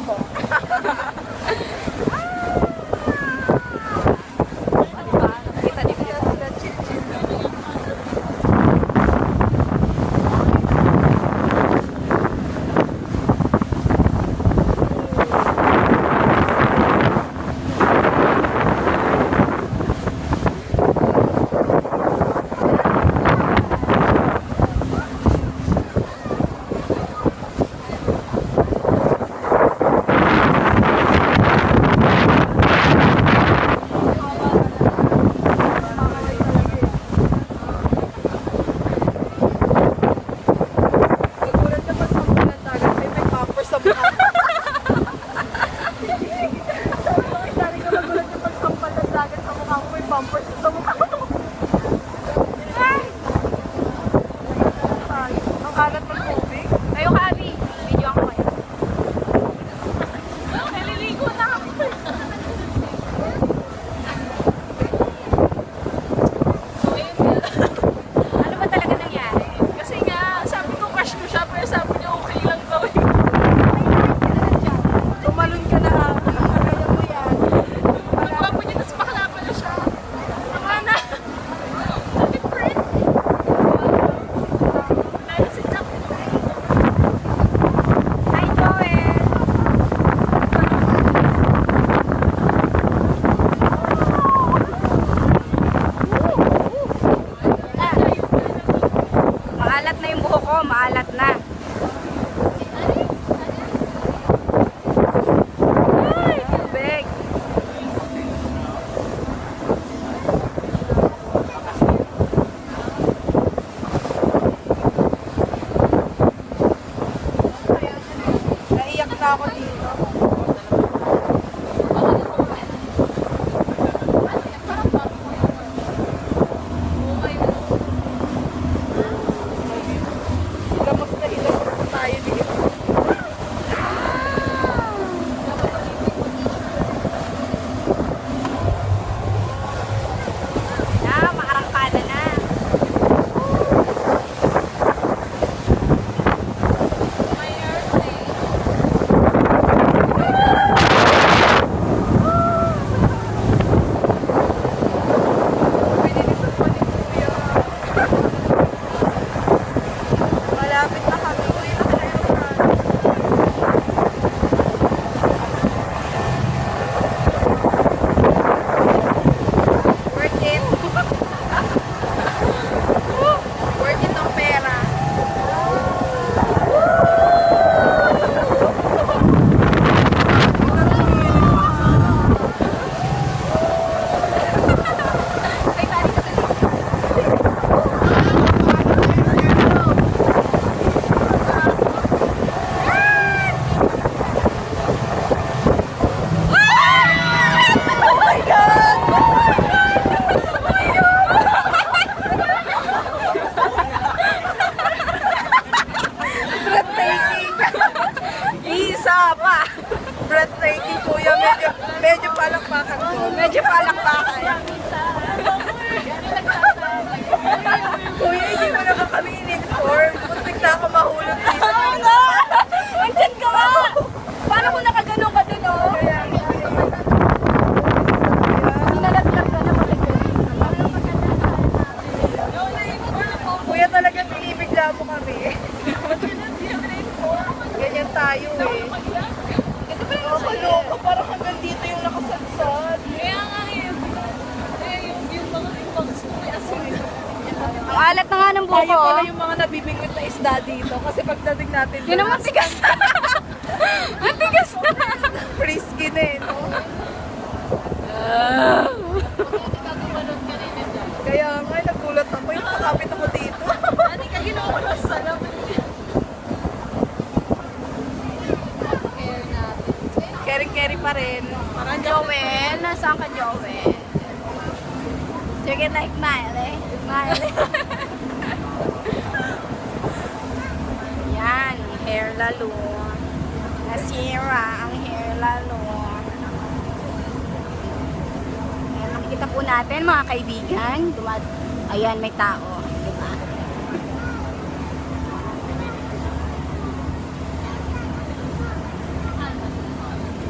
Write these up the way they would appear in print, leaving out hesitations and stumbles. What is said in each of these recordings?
ko. Maalat na. Ay, tubig. Naiyak na ako dito. Breathtaking kuya, medyo palakpakan ko. Medyo palakpakan. Kuya, hindi mo naman kami in-inform. Muntik na ako mahulog dito. Andyan ka nga! Paano kung nakagano ka dun, oh? Sinalaglag ka na Kuya, talaga pinibigla mo kami. Ganyan tayo eh. Loko, parang hanggang dito yung nakasadsad. Kaya nga yun. Kaya yung mga impags mo may asin. Ang alat na nga ng buko. Tayo pala yung mga nabibingwit na isda dito. Kasi pagdating natin Yun ang matigas na. Matigas na. Frisky na eh, no? Kaya nga, nagulat ako. Yung nakapit ako dito. Ano ka ginawa ko sa laban? Kering-keri pa rin. Parang Joel. Nasaan ka, Joel? Sige, like Miley. Miley. Yan, hair lalo. Nasira ang hair lalo. Ayan, makikita po natin mga kaibigan. Ayan, may tao. Diba?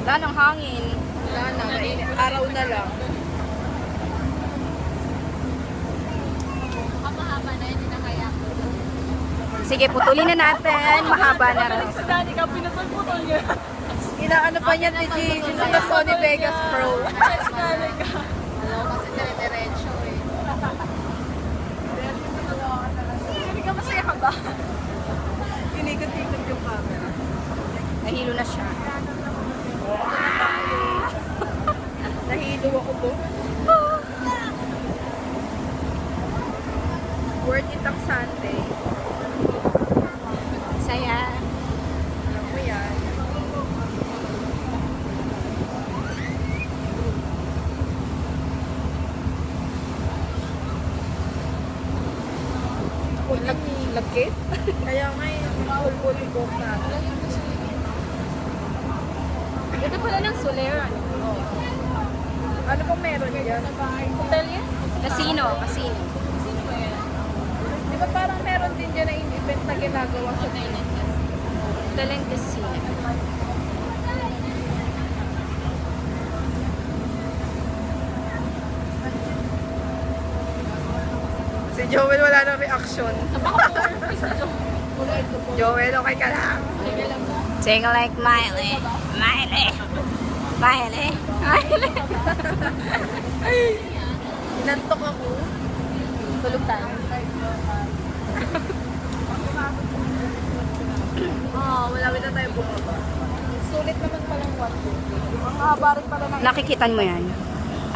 Wala nang hangin. Wala na, mainit. Araw na lang. Mahaba na yun, hindi na kaya. Sige, putulin na natin. Mahaba na rin. Sa dani ka, pinutol-putol niya. Inaano pa niya ni G, yung sa Sony Vegas Pro. Sinanay ka. Alam ko kasi dire-diretso eh. Hindi ka masaya ka ba? Inikot-ikot yung camera. Nahilo na siya. Nahilo ako po. Worth it ang Sunday. Saya. Alam mo yan. Lagkit? Kaya nga yung mahulbol yung buhok natin. Ito pala ng Soler, ano? Ano pong meron yan? Hotel yan? Casino. Casino. Sino ba yan? Di ba parang meron din dyan na event na ginagawa sa Hotel and Casino. Si Joel wala nang reaction. Joel, okay ka lang? Sing like Miley. Miley. Miley. Miley. Inantok ako. Tulog tayo. Wala na tayo bumaba. Sulit naman palang one. Ang haba rin pala ng... Nakikitan mo yan?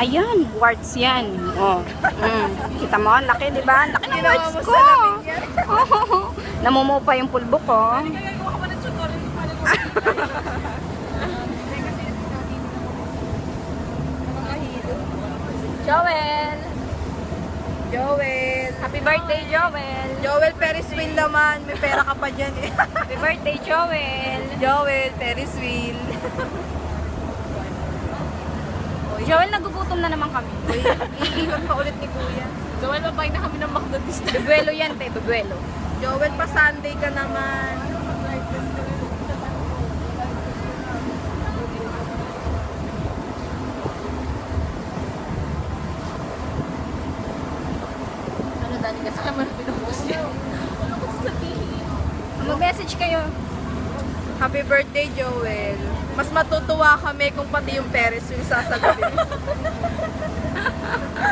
Ayan, warts yan. Oh. Kita mo, ang laki, di ba? Ang laki ng Ginawa warts mo ko. sa lamig yan. Namumuo pa yung pulbo ko. Nagagawa ka pa ng tutorial kung paano Nakahilo. Joel! Joel. Happy birthday, Joel! Joel, Ferris wheel naman. May pera ka pa dyan eh. Happy birthday, Joel! Joel, Ferris wheel. Joel, nagugutom na naman kami. Iiwan pa ulit ni Kuya. Joel, mabay na kami ng McDo this time. Bubuelo yan, te. Bubuelo. Joel, pa Sunday ka naman. Ano, Dani, kasi naman pinupost niya. Ano ko sasabihin? Mag-message kayo. Happy birthday, Joel. Mas matutuwa kami kung pati yung Ferris wheel sasagutin.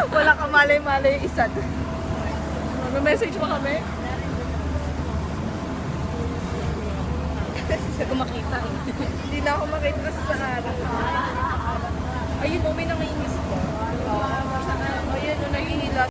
Wala ka malay-malay yung isa doon. May message pa kami? Hindi ko makita eh. Hindi na ako makita kasi sa araw. Ayun mo, may nanginis